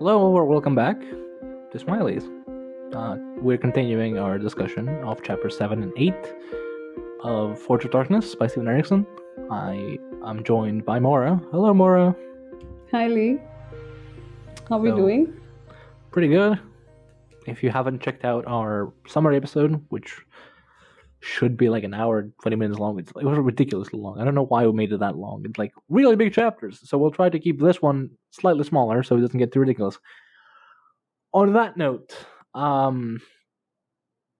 Hello, or welcome back to Smileys. We're continuing our discussion of chapters 7 and 8 of Forge of Darkness by Stephen Erickson. I am joined by Maura. Hello, Maura. Hi, Lee. How are we doing? Pretty good. If you haven't checked out our summary episode, which should be like an hour, 20 minutes long, it was ridiculously long. I don't know why we made it that long. It's like really big chapters. So we'll try to keep this one slightly smaller so it doesn't get too ridiculous. On that note,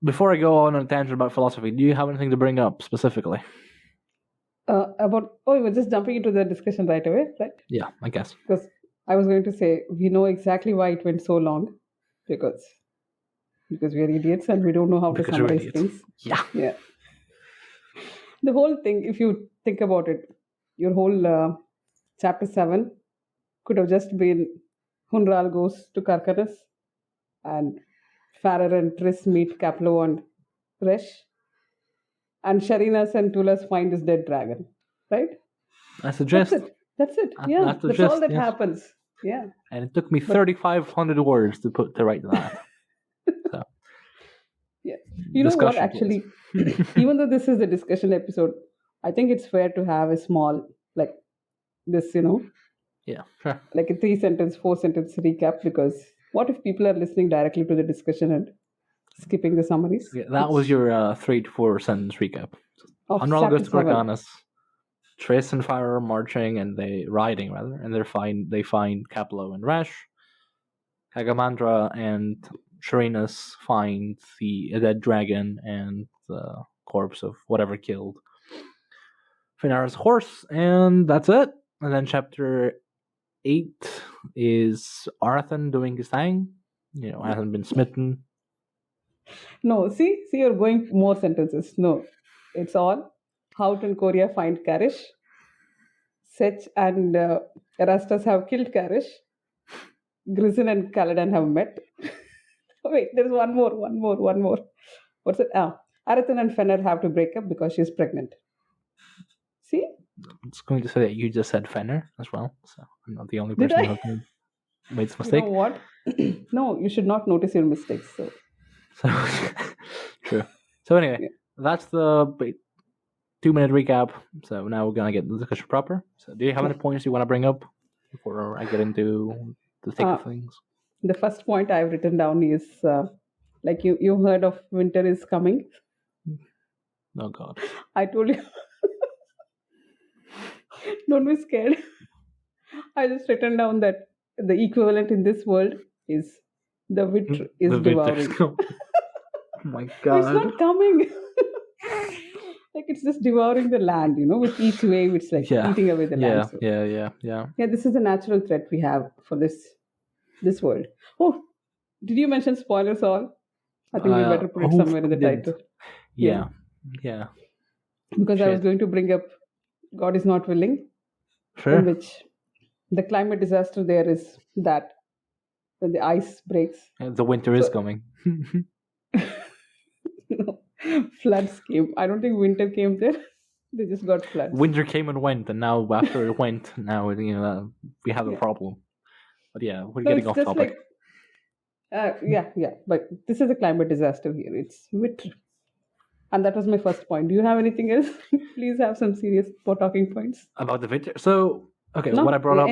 before I go on a tangent about philosophy, do you have anything to bring up specifically? We're just jumping into the discussion right away, right? Yeah, I guess. Because I was going to say, we know exactly why it went so long, because we are idiots and we don't know how to summarize things. Yeah. The whole thing, if you think about it, your whole chapter 7 could have just been Hunral goes to Karkaras and Farrer and Triss meet Caplo and Resh, and Sharinas and Tulas find his dead dragon, right? That's the gist. That's it. Yeah, that's all that happens. Yeah. And it took me 3,500 words to write that. So. Yeah. You know what, actually, even though this is a discussion episode, I think it's fair to have a small, like this, Yeah, sure. like a 3-sentence, 4-sentence recap, because what if people are listening directly to the discussion and skipping the summaries? Yeah, that was your 3 to 4 sentence recap. Unral goes to Gorganas. Triss and Farrer are marching and they find Caplo and Resh. Hagamandra and Sharinas find a dead dragon and the corpse of whatever killed Finara's horse, and that's it. And then chapter 8 is Arathan doing his thing. Hasn't been smitten. No, see, you're going more sentences. No, it's all Hout and Korea find Karish. Sech and Errastas have killed Karish. Grizzin and Caladan have met. Wait, there's one more. What's it? Arathan and Fenner have to break up because she's pregnant. See? It's going to say that you just said Fenner as well, so I'm not the only person who made this mistake. You know what? No, you should not notice your mistakes. So true. So anyway, that's the 2-minute recap. So now we're gonna get the discussion proper. So do you have any points you want to bring up before I get into the thick of things? The first point I've written down is like you heard of winter is coming. Oh God! I told you. Don't be scared. I just written down that the equivalent in this world is the Vitr is devouring. Oh my God! It's not coming. Like it's just devouring the land, with each wave it's like eating away the land. So. Yeah. This is a natural threat we have for this world. Oh, did you mention spoilers all? I think we better put it somewhere in the title. Yeah. Because I was going to bring up God is not willing. Sure. In which the climate disaster there is that when the ice breaks. The winter is coming. No, floods came. I don't think winter came there. They just got floods. Winter came and went, and now after it went, now we have a problem. But we're getting off topic. But this is a climate disaster here. It's Vitr. And that was my first point. Do you have anything else? Please have some serious talking points about the Vitr. So, okay, what I brought up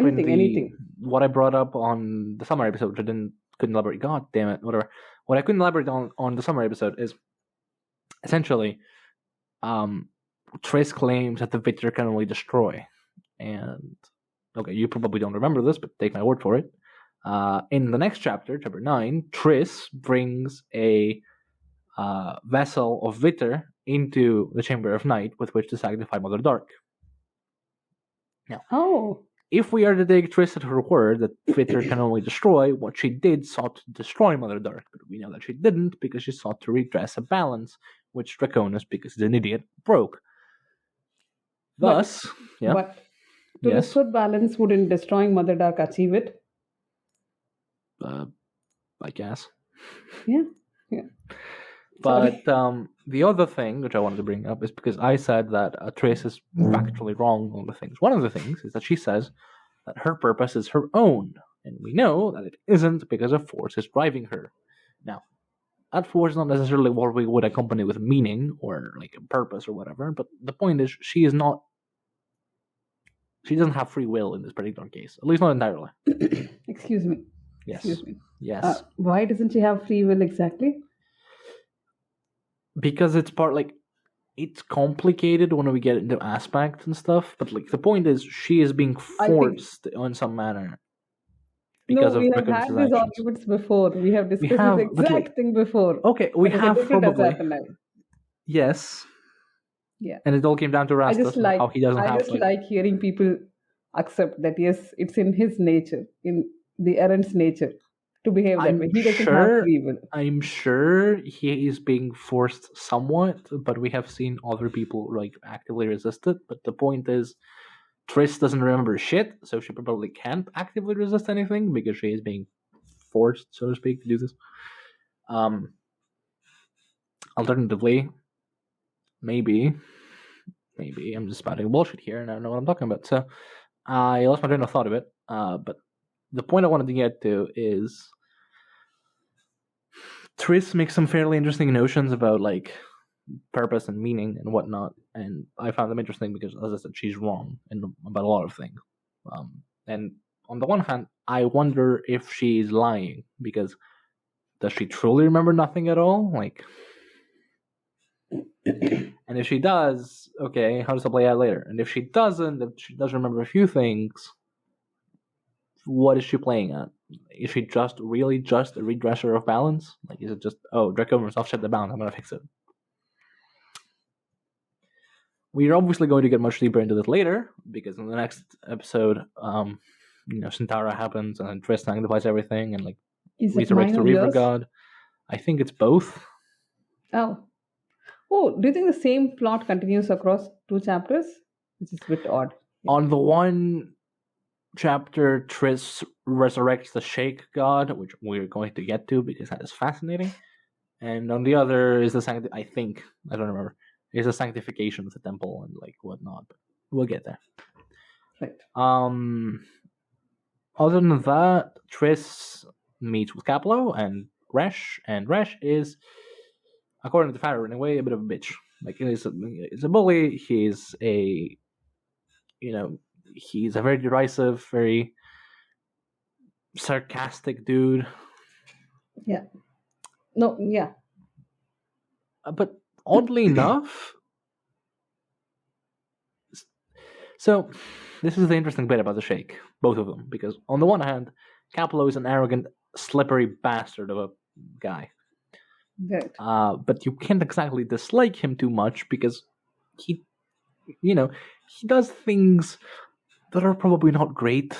what I brought up on the summer episode, which I couldn't elaborate. God damn it, whatever. What I couldn't elaborate on the summer episode is essentially, Triss claims that the Vitr can only destroy, and okay, you probably don't remember this, but take my word for it. In the next chapter 9, Triss brings a vessel of Vitr into the Chamber of Night with which to sanctify Mother Dark. Now, if we are to take Triss at her word that Vitr can only destroy, what she did sought to destroy Mother Dark, but we know that she didn't because she sought to redress a balance which Draconis, because he's an idiot, broke. Thus, But to restore balance, wouldn't destroying Mother Dark achieve it? I guess. Yeah. But the other thing which I wanted to bring up is because I said that Triss is factually wrong on the things. One of the things is that she says that her purpose is her own, And we know that it isn't because a force is driving her. Now, that force is not necessarily what we would accompany with meaning or like a purpose or whatever, but the point is she doesn't have free will in this particular case, at least not entirely. Excuse me. Yes. Excuse me. Yes. Why doesn't she have free will exactly? Because it's it's complicated when we get into aspects and stuff, but like the point is she is being forced in some manner. Because we have had these arguments before. We have discussed this exact thing before. Okay, we have probably. Yes. Yeah. And it all came down to Errastas, how he doesn't have. I just like hearing people accept that yes, it's in his nature, in the errant's nature, to behave that way. He doesn't have free will. I'm sure he is being forced somewhat, but we have seen other people like actively resist it. But the point is, Triss doesn't remember shit, so she probably can't actively resist anything because she is being forced, so to speak, to do this. Alternatively, maybe I'm just spouting bullshit here and I don't know what I'm talking about. So I lost my train of thought of it. But the point I wanted to get to is Triss makes some fairly interesting notions about like purpose and meaning and whatnot, and I found them interesting because, as I said, she's wrong about a lot of things. And on the one hand, I wonder if she's lying because does she truly remember nothing at all? Like. And if she does, okay, how does it play out later? And if she doesn't, if she does remember a few things, what is she playing at? Is she really just a redresser of balance? Like, is it just, Draconis offset the balance, I'm gonna fix it? We're obviously going to get much deeper into this later, because in the next episode, Centaura happens, and Triss magnifies everything, and like resurrects the Reaver God. I think it's both. Oh, do you think the same plot continues across 2 chapters? Which is a bit odd. Yeah. On the one chapter, Triss resurrects the Sheikh God, which we're going to get to because that is fascinating. And on the other is the I don't remember, is the sanctification of the temple and like whatnot. But we'll get there. Right. Other than that, Triss meets with Caplo and Resh is, according to Farrow, in a way, a bit of a bitch. Like he's a bully. He's a very derisive, very sarcastic dude. Yeah. No. Yeah. But oddly enough, so this is the interesting bit about the Sheikh, both of them, because on the one hand, Caplo is an arrogant, slippery bastard of a guy. Right. But you can't exactly dislike him too much because he does things that are probably not great.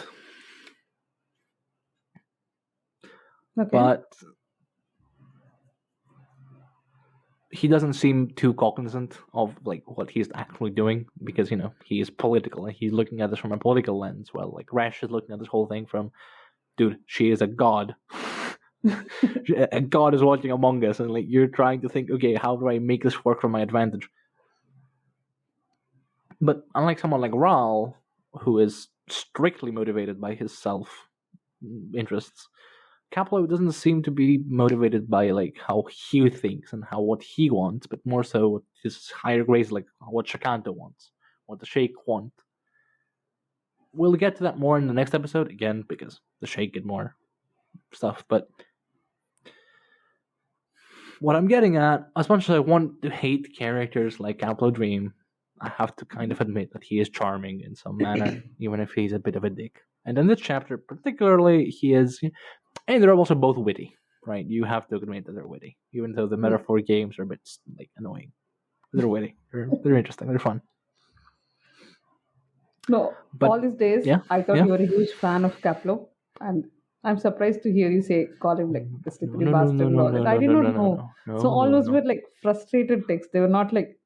Okay. But he doesn't seem too cognizant of like what he's actually doing because he is political and he's looking at this from a political lens. Well, like Resh is looking at this whole thing from, dude, she is a god. A god is watching among us, and like you're trying to think, okay, how do I make this work for my advantage? But unlike someone like Ral, who is strictly motivated by his self-interests, Caplo doesn't seem to be motivated by like how he thinks and what he wants, but more so what his higher grades, like what Shakanta wants, what the Sheikh want. We'll get to that more in the next episode again because the Sheikh get more stuff. But what I'm getting at, as much as I want to hate characters like Caplo Dream, I have to kind of admit that he is charming in some manner, even if he's a bit of a dick. And in this chapter, particularly, he is, and they're also both witty, right? You have to admit that they're witty, even though the metaphor games are a bit like annoying. They're witty. They're interesting. They're fun. No, but all these days, I thought you were a huge fan of Caplo, and I'm surprised to hear you call him like the slippery bastard and all that. I did not know. So all those were like frustrated texts. They were not like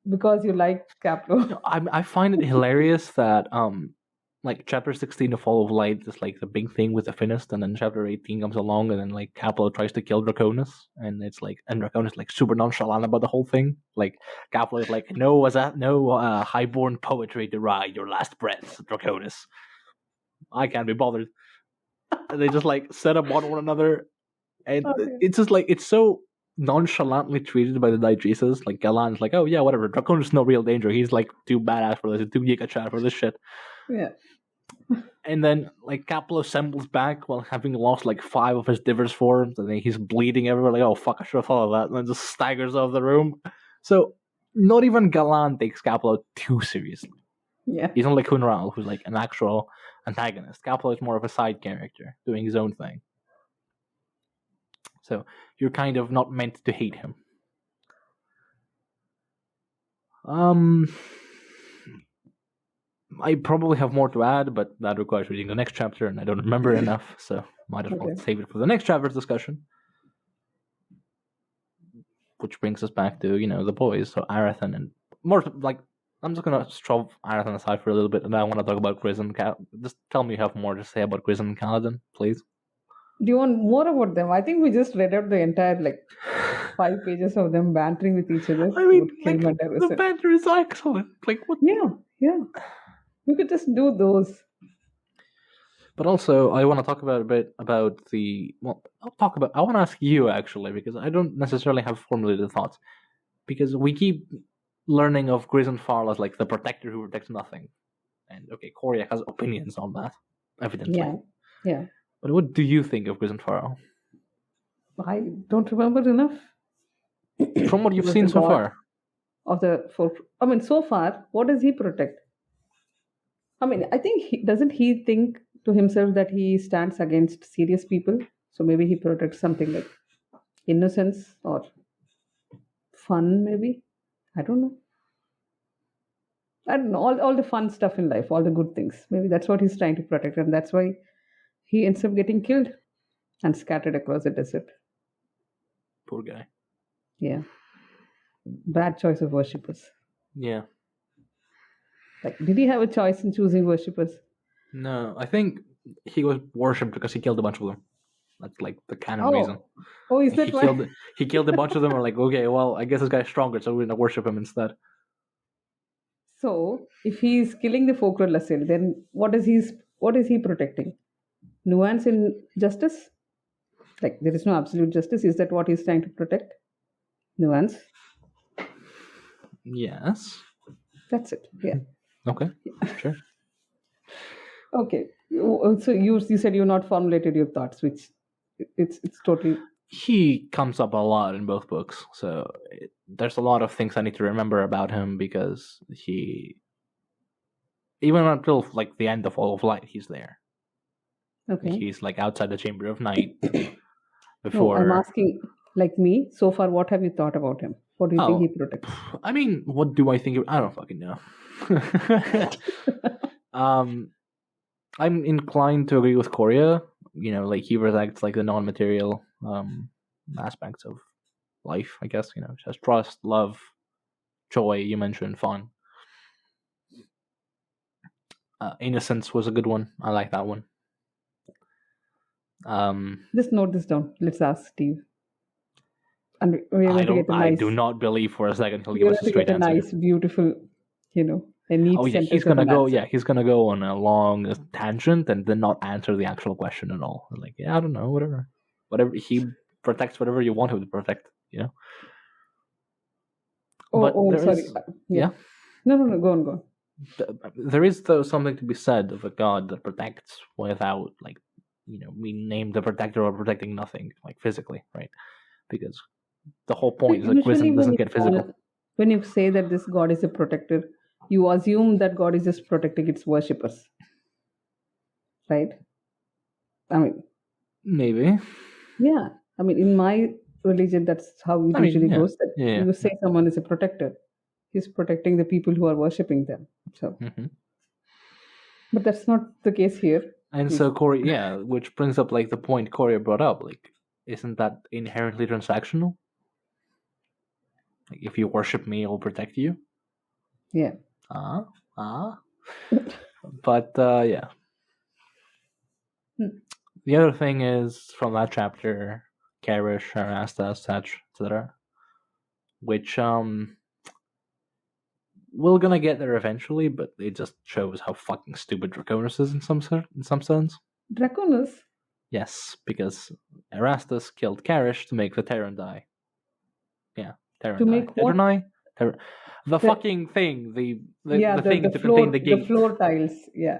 because you like Caplo. No, I find it hilarious that like chapter 16 of Fall of Light is like the big thing with the Finnist, and then chapter 18 comes along and then like Caplo tries to kill Draconis, and it's like, and Draconis like super nonchalant about the whole thing. Like Caplo is like, no highborn poetry to ride your last breath, Draconis. I can't be bothered. And they just like set up on one another, and Okay. it's just like it's so nonchalantly treated by the Diegesis. Like Galan's like, oh yeah, whatever. Draconis is no real danger. He's like too badass for this. He's too giga chat for this shit. Yeah. And then like Capello assembles back while having lost like 5 of his divers forms, and then he's bleeding everywhere. Like, oh fuck, I should have thought of that. And then just staggers out of the room. So not even Galan takes Capello too seriously. Yeah. He's not like Hunral, who's like an actual antagonist. Capello is more of a side character, doing his own thing. So you're kind of not meant to hate him. I probably have more to add, but that requires reading the next chapter, and I don't remember enough, so might as well save it for the next chapter's discussion. Which brings us back to, the boys, so Arathan, and more like, I'm just gonna shove Arathan aside for a little bit, and I want to talk about Grizzin. Just tell me you have more to say about Grizzin and Caladan, please. Do you want more about them? I think we just read out the entire 5 pages of them bantering with each other. I mean, the banter is excellent. Like, what? Yeah. We could just do those. But also, I want to talk about a bit about I want to ask you, actually, because I don't necessarily have formulated thoughts. Because we keep learning of Grizzin Farl as, the protector who protects nothing. And, okay, Coria has opinions on that, evidently. Yeah. But what do you think of Grizzin Farl? I don't remember enough. From what you've seen so far? So far, what does he protect? I think doesn't he think to himself that he stands against serious people? So maybe he protects something like innocence or fun, maybe. I don't know. All the fun stuff in life, all the good things. Maybe that's what he's trying to protect, and that's why he ends up getting killed and scattered across the desert. Poor guy. Yeah. Bad choice of worshippers. Yeah. Did he have a choice in choosing worshippers? No, I think he was worshipped because he killed a bunch of them. That's the canon reason. Oh, is that why? He killed a bunch of them. We're like, okay, well, I guess this guy's stronger, so we're gonna worship him instead. So, if he's killing the folklore Lassil, then what is he protecting? Nuance in justice? There is no absolute justice. Is that what he's trying to protect? Nuance? Yes. That's it. Yeah. Okay. Sure. Okay. So you said you've not formulated your thoughts, which it's totally. He comes up a lot in both books, so there's a lot of things I need to remember about him because he, even until the end of All of Light, he's there. Okay. He's outside the Chamber of Night before. No, I'm asking, me, so far, what have you thought about him? What do you think he protects? I mean, what do I think? I don't fucking know. I'm inclined to agree with Coria. He protects the non-material aspects of life, I guess. Just trust, love, joy. You mentioned fun. Innocence was a good one. I like that one. Just note this down. Let's ask Steve. And I do not believe for a second he'll give us a straight answer. Nice, beautiful, a neat sentence. He's gonna go. Yeah, he's gonna go on a long tangent and then not answer the actual question at all. I don't know, whatever. He protects whatever you want him to protect. Sorry. Yeah. No. Go on. There is though something to be said of a god that protects without we name the protector or protecting nothing physically, right? Because the whole point is that Grizzin doesn't get physical. When you say that this god is a protector, you assume that God is just protecting its worshippers, right? Maybe. Yeah. In my religion, that's how it usually goes. That you say someone is a protector, he's protecting the people who are worshipping them. So, but that's not the case here. And so Coria, which brings up the point Coria brought up. Isn't that inherently transactional? If you worship me, I'll protect you. Yeah. But yeah. The other thing is from that chapter, Karish, Errastas, etc., which we're gonna get there eventually, but it just shows how fucking stupid Draconis is in some sense. Draconis? Yes, because Errastas killed Karish to make the Terran die. Yeah, Terran To die. make what? The The, fucking thing, the thing the to contain the the gate. floor tiles. Yeah.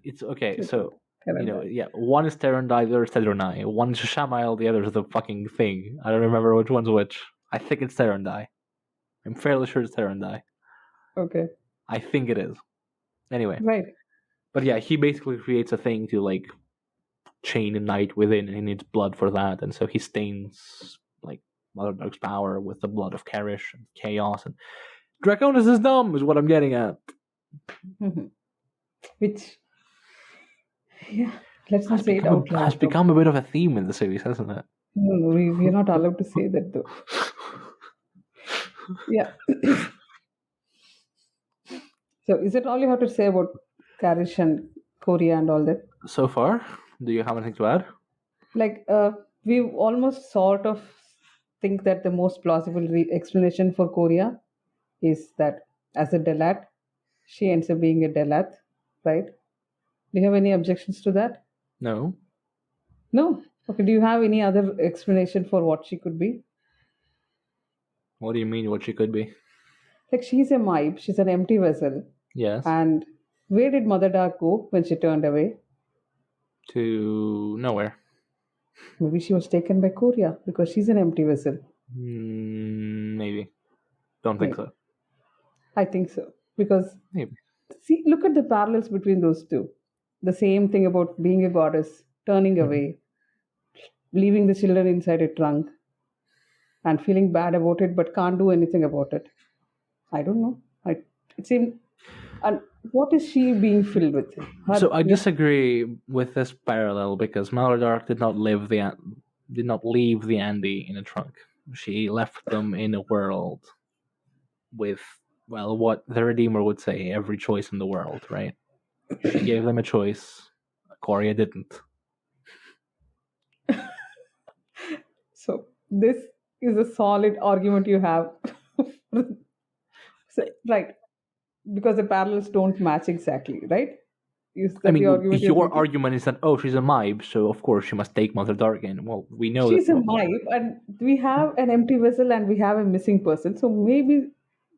It's okay, To so Terran die. one is Terran die, the other is Tedronai. One is Shamail, the other is the fucking thing. I don't remember which one's which. I think it's Terran die. I'm fairly sure it's Terran die. Okay. I think it is. Anyway. Right. But yeah, he basically creates a thing to like chain a knight within, and he needs blood for that, and so he stains like Mother Dark's power with the blood of Karish and Chaos, and Draconis is dumb, is what I'm getting at. Which, yeah, let's not say it out loud. Has become a bit of a theme in the series, hasn't it? No, we're not allowed to say that though. Yeah. So, is it all you have to say about Karish and Korea and all that? So far, do you have anything to add? Like, we almost sort of think that the most plausible explanation for Korea is that as a Delat, she ends up being a Delat, right? Do you have any objections to that? No. No? Okay, do you have any other explanation for what she could be? What do you mean what she could be? Like, she's a Maib, she's an empty vessel. Yes. And where did Mother Dark go when she turned away? To nowhere. Maybe she was taken by Korea because she's an empty vessel. Maybe. Don't think so. I think so. Because, Maybe. see, look at the parallels between those two. The same thing about being a goddess, turning away, leaving the children inside a trunk, and feeling bad about it but can't do anything about it. I don't know. It seemed. And what is she being filled with? So I disagree with this parallel because Mother Dark did not leave the Andy in a trunk. She left them in a world with, well, what the Redeemer would say, every choice in the world, right? She gave them a choice. Korea didn't. So this is a solid argument you have. So, right. Because the parallels don't match exactly, right? Your argument is that, she's a Maib, so of course she must take Mother Dark in. Well, we know she's a Maib, and we have an empty vessel and we have a missing person. So maybe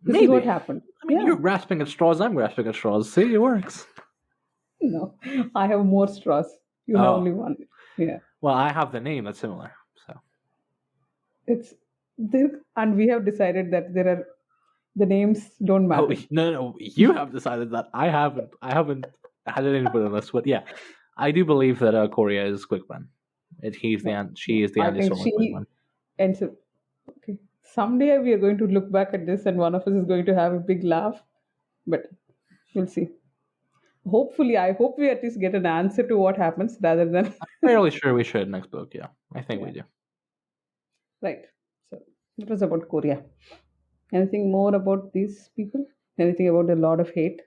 this is what happened. You're grasping at straws, I'm grasping at straws. See, it works. No, I have more straws. You have only one. Yeah. Well, I have the name that's similar, so. It's there, and we have decided that the names don't matter. No, you have decided that. I haven't had an input on this, but yeah, I do believe that Korea is Quickman. She is the anti-solar Quickman. And so, okay, someday we are going to look back at this, and one of us is going to have a big laugh. But we'll see. Hopefully, I hope we at least get an answer to what happens rather than. I'm fairly sure we should next book. Yeah, I think we do. Right. So that was about Korea. Anything more about these people? Anything about the Lord of Hate?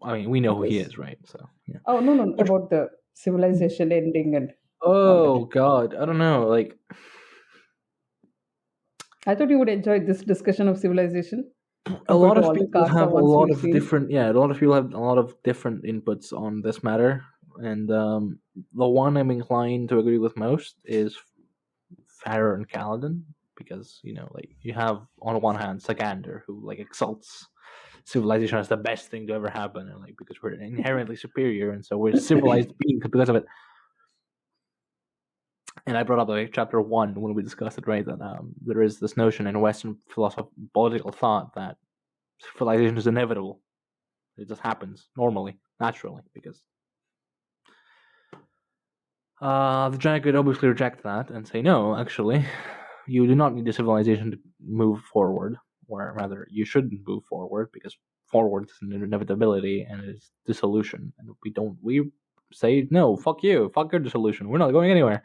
I mean, we know who he is, right? So yeah. Oh no, about the civilization ending and. Oh God, I don't know. Like, I thought you would enjoy this discussion of civilization. A lot of people have a lot of different inputs on this matter, and the one I'm inclined to agree with most is Farrer and Caladan, because you have on one hand Sagander, who like exalts civilization as the best thing to ever happen, and because we're inherently superior, and so we're civilized beings because of it. And I brought up chapter 1 when we discussed it, right? That there is this notion in Western political thought that civilization is inevitable. It just happens normally, naturally, because the giant could obviously reject that and say, no, actually, you do not need a civilization to move forward, or rather, you shouldn't move forward, because forward is an inevitability and it is dissolution. And we say, no, fuck you, fuck your dissolution, we're not going anywhere.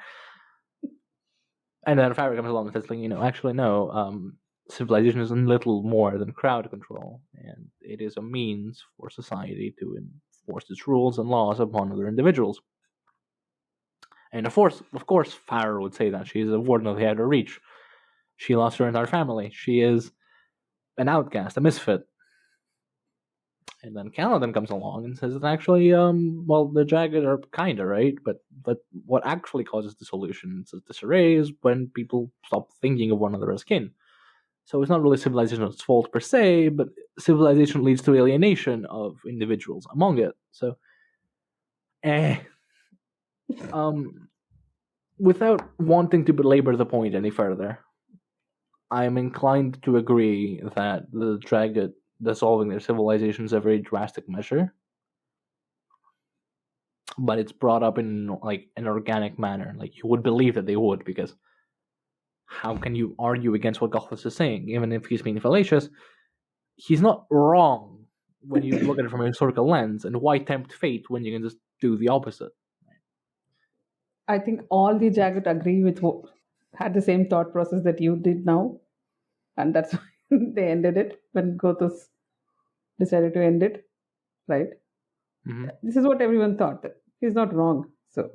And then Farrer comes along and says, actually, no, civilization is little more than crowd control, and it is a means for society to enforce its rules and laws upon other individuals. And of course, Farrer would say that she is a warden of the Outer Reach. She lost her entire family. She is an outcast, a misfit. And then Caladan comes along and says that actually, the Jagged are kinda right, but what actually causes dissolution, so disarray, is when people stop thinking of one another as kin. So it's not really civilization's fault per se, but civilization leads to alienation of individuals among it. So, without wanting to belabor the point any further, I'm inclined to agree that the Jagged dissolving their civilization is a very drastic measure, but it's brought up in like an organic manner. Like you would believe that they would, because how can you argue against what Gothis is saying? Even if he's being fallacious, he's not wrong when you look at it from a historical lens. And why tempt fate when you can just do the opposite? I think all the Jagged agree with had the same thought process that you did now, and that's why they ended it when Gothis decided to end it, right? Mm-hmm. This is what everyone thought. That he's not wrong. So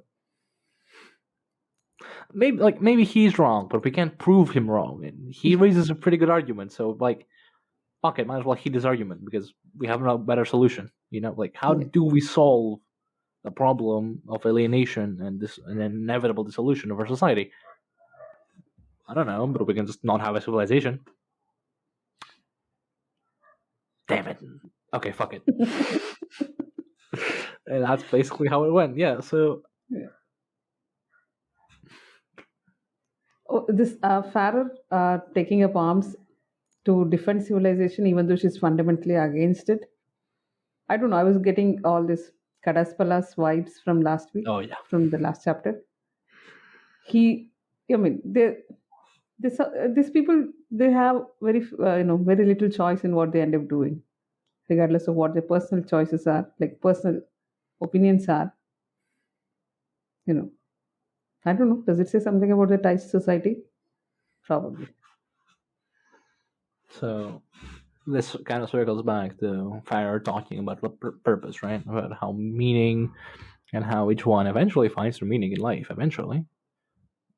maybe he's wrong, but we can't prove him wrong. And he raises a pretty good argument. So fuck it, might as well heed his argument because we have no better solution. Like how do we solve the problem of alienation and an inevitable dissolution of our society? I don't know, but we can just not have a civilization. Damn it. Okay, fuck it. And that's basically how it went. Yeah, so... Yeah. This Farrer taking up arms to defend civilization, even though she's fundamentally against it. I don't know. I was getting all this Kadaspalas vibes from last week. Oh, yeah. From the last chapter. These people, they have very little choice in what they end up doing, regardless of what their personal choices are, like personal opinions are. I don't know. Does it say something about the Thais society? Probably. So this kind of circles back to Farrer talking about purpose, right? About how meaning and how each one eventually finds their meaning in life, eventually.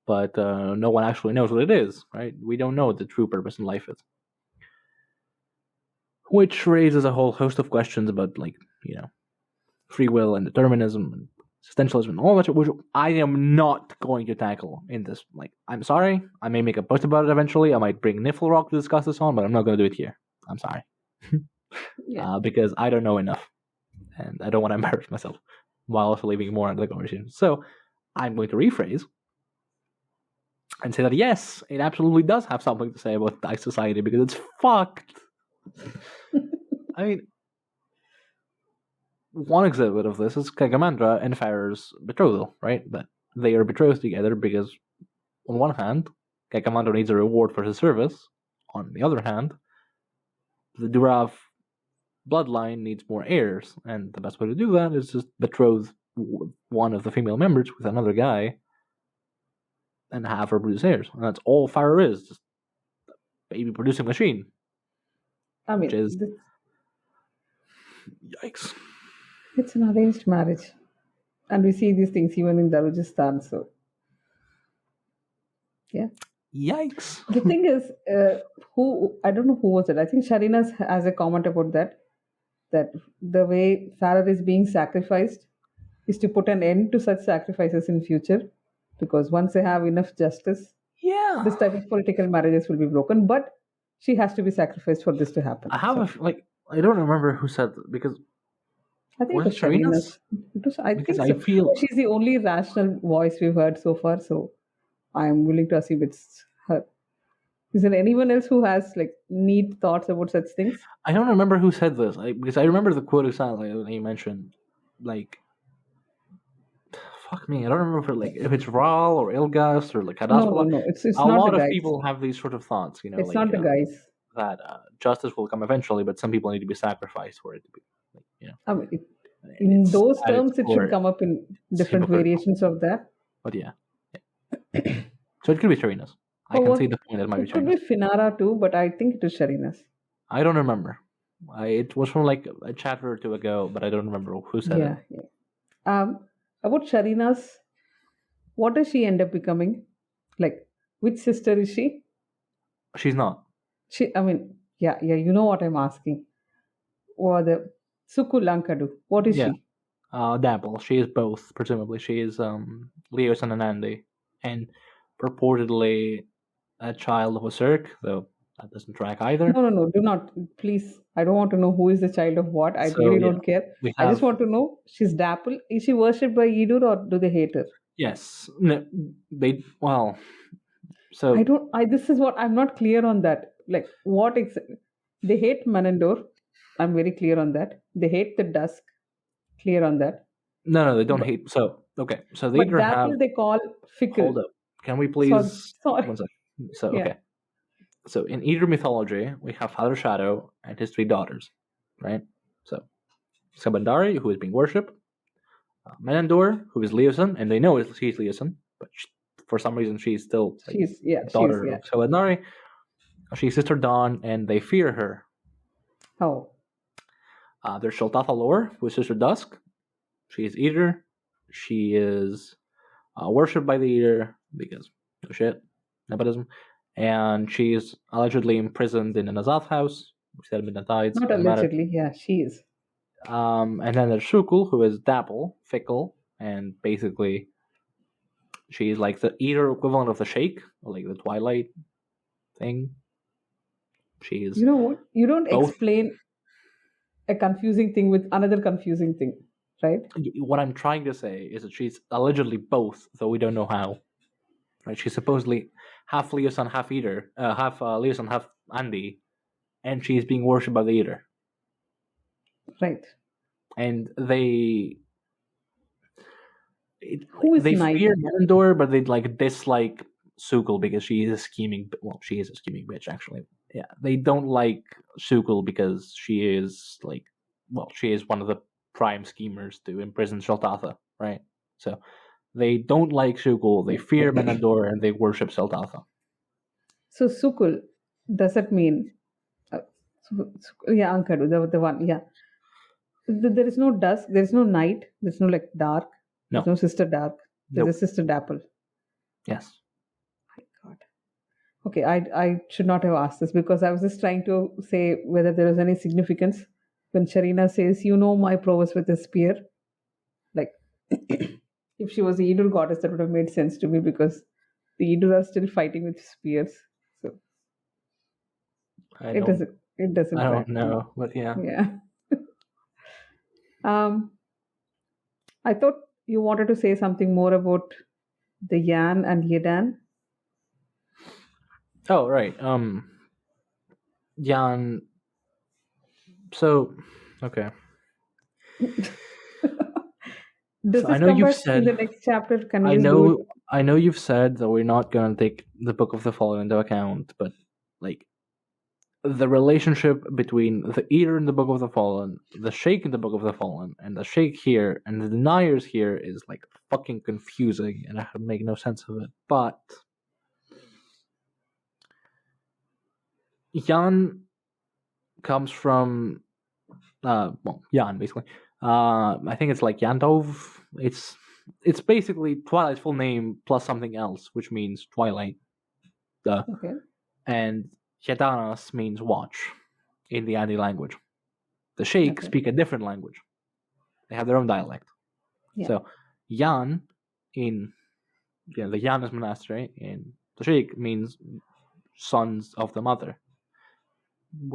But no one actually knows what it is, right? We don't know what the true purpose in life is. Which raises a whole host of questions about, free will and determinism and existentialism and all that, which I am not going to tackle in this. I'm sorry. I may make a post about it eventually. I might bring Niflrock to discuss this on, but I'm not going to do it here. I'm sorry. Because I don't know enough. And I don't want to embarrass myself while also leaving more into the conversation. So I'm going to rephrase and say that yes, it absolutely does have something to say about Thai society because it's fucked. I mean, one exhibit of this is Kagamandra and Farrer's betrothal, right? That they are betrothed together because, on one hand, Kagamandra needs a reward for his service. On the other hand, the Durav bloodline needs more heirs, and the best way to do that is just betroth one of the female members with another guy and have her produce heirs. And that's all Farrer is, just a baby producing machine. I mean, yikes. It's an arranged marriage. And we see these things even in Darujistan, so yeah. Yikes. The thing is, I don't know who was it. I think Sharina has a comment about that the way Farrer is being sacrificed is to put an end to such sacrifices in future, because once they have enough justice, this type of political marriages will be broken, but she has to be sacrificed for this to happen. I have I don't remember who said that, because I think it was Sharina's. I feel she's the only rational voice we've heard so far, so I'm willing to assume it's her. Is there anyone else who has neat thoughts about such things? I don't remember who said this, because I remember the quote exactly that you mentioned. Fuck me, I don't remember if it's Ral or Ilgas or Hadaspala. No, it's a not lot the of guys. People have these sort of thoughts, It's not the guys. That justice will come eventually, but some people need to be sacrificed for it to be. I mean, in those terms, it should come up in different variations of that. But yeah. So it could be Sharina's. I can see the point that it might be Sharina's. It could be Finara too, but I think it is Sharina's. I don't remember. It was from a chapter or two ago, but I don't remember who said it. Yeah. About Sharina's, what does she end up becoming? Which sister is she? She's not. You know what I'm asking. Sukul Ankadu. What is Yeah. she? Dapple. She is both, presumably. She is Leosin and Andy. And purportedly a child of a Cirque, though that doesn't track either. No. Do not. Please. I don't want to know who is the child of what. I So, really yeah, don't care. we I just have. want to know she's Dapple. Is she worshipped by Edur or do they hate her? Yes. No, they. Well. So. This is what I'm not clear on that. Like, what exactly? They hate Manandor. I'm very clear on that. They hate the dusk. Clear on that. No, they don't But, hate. So, okay. So they but either Dapple have. they call fickle. Hold up. Can we please. Sorry. One second. So, Yeah. okay. So, in Edur mythology, we have Father Shadow and his 3 daughters, right? So, Sabandari, who is being worshipped, Menandor, who is Leosin, and they know she's Leosin, but for some reason she's still daughter of Sabandari. She's Sister Dawn, and they fear her. Oh. There's Shaltatha Lore, who is Sister Dusk. She is Eater. She is worshipped by the Eater because no shit, nepotism. And she's allegedly imprisoned in an Azath house, which had been tides. Not allegedly, yeah, she is. And then there's Shukul, who is Dapple, fickle, and basically she's like the Eater equivalent of the Sheikh, or like the Twilight thing. She's. You know what? You don't explain a confusing thing with another confusing thing, right? What I'm trying to say is that she's allegedly both, though we don't know how. Right? She's supposedly half Leosin, half Eater, half Leosin, half Andy, and she's being worshipped by the Eater. Right. And they Who is they Knight? fear Menandor, but they like dislike Sukul because she is a scheming. Well, she is a scheming bitch, actually. Yeah, they don't like Sukul because she is like, well, she is one of the prime schemers to imprison Shaltatha, right? So they don't like Sukul. They fear Menandor and they worship Shaltatha. So Sukul, does that mean? Ankadu, the one, yeah. There is no dusk, there is no night, there's no like dark, there's no Sister Dark, there's a Sister Dapple. Yes. My God. Okay, I should not have asked this because I was just trying to say whether there was any significance when Sharina says, "You know my prowess with a spear." Like, if she was the Edur goddess, that would have made sense to me because the Edur are still fighting with spears. So it doesn't. I don't know, but yeah. Yeah. I thought you wanted to say something more about the Yan and Yedan. Oh, right. Yan. So, okay. Does this come back in the next chapter? Can we I know you've said that we're not going to take the Book of the Fallen into account, but like the relationship between the Eater in the Book of the Fallen, the Sheikh in the Book of the Fallen, and the Sheikh here and the Deniers here is like fucking confusing, and I make no sense of it. But Yan comes from Yan basically. I think it's like Yandov. It's basically Twilight's full name plus something else, which means Twilight. Okay. And Yadanas means watch in the Andi language. The Sheikh speak a different language. They have their own dialect. Yeah. So Yan in the Yanis monastery in the Sheikh means sons of the mother.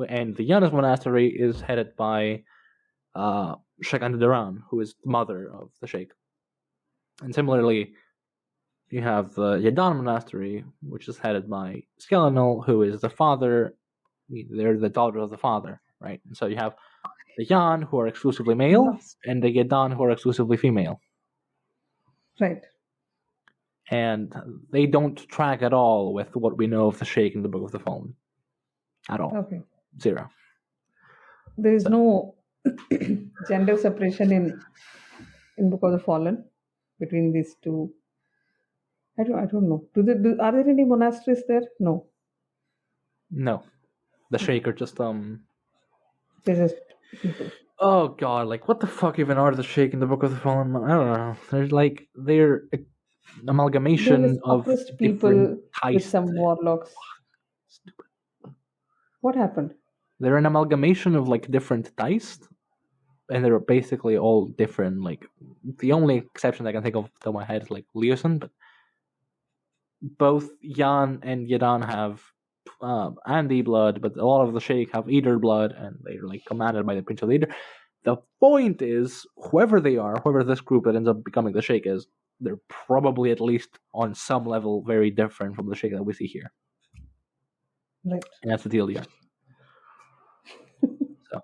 And the Yanis monastery is headed by Sheikh Andaran, who is the mother of the Sheikh. And similarly, you have the Yadan monastery, which is headed by Skelenol, who is the father. They're the daughter of the father, right? And so you have the Yan, who are exclusively male, and the Yadan, who are exclusively female. Right. And they don't track at all with what we know of the Sheikh in the Book of the Fallen. At all. Okay. Zero. There is no gender separation in Book of the Fallen between these two. I don't know. Are there any monasteries there? No. No. The Sheikh are just They're just people. Oh god, like what the fuck even are the Sheikh in the Book of the Fallen? I don't know. They're amalgamation of people heists. With some warlocks. Stupid. What happened? They're an amalgamation of like different Theist. and they're basically all different. Like the only exception I can think of off the top of my head is like Leosin, but both Jan and Yadan have Andy blood, but a lot of the Sheikh have Eater blood, and they're like commanded by the Prince of the Eater. The point is, whoever they are, whoever this group that ends up becoming the Sheikh is, they're probably at least on some level very different from the Sheikh that we see here. Right. And that's the deal here. So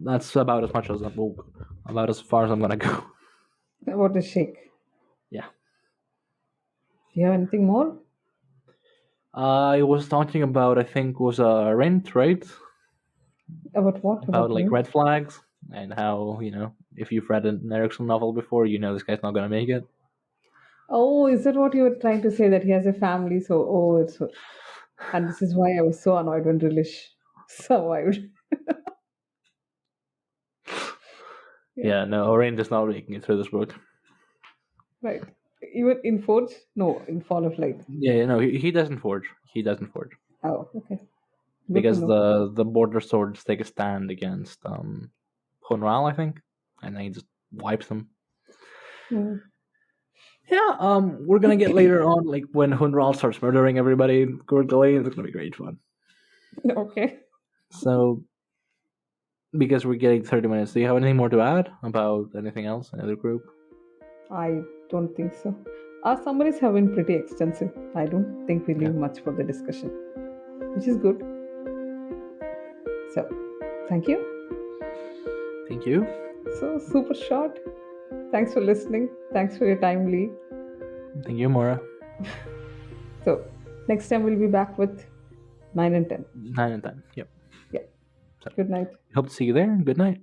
that's about as much as about as far as I'm gonna go. About the Sheikh. Yeah. Do you have anything more? I was talking about, I think, was Rent, right? About what? About like Rent? red flags and how, if you've read an Erickson novel before, this guy's not gonna make it. Oh, is that what you were trying to say? That he has a family, so it's. And this is why I was so annoyed when Relish survived. Yeah, no, Orange is not making it through this book. Right. Even in Forge? No, in Fall of Light. Yeah, no, he doesn't forge. He doesn't forge. Oh, okay. Good Because to know. the border swords take a stand against Honral, I think, and then he just wipes them. Hmm. Yeah, we're gonna get later on, like when Honral starts murdering everybody in Court Galane. It's gonna be great fun. Okay. So, because we're getting 30 minutes, do you have anything more to add about anything else, another group? I don't think so. Our summaries have been pretty extensive. I don't think we leave much for the discussion, which is good. So, thank you. Thank you. So, super short. Thanks for listening. Thanks for your time, Lee. Thank you, Maura. So, next time we'll be back with 9 and 10. 9 and 10. Yep. Yeah. So, Good night. hope to see you there. Good night.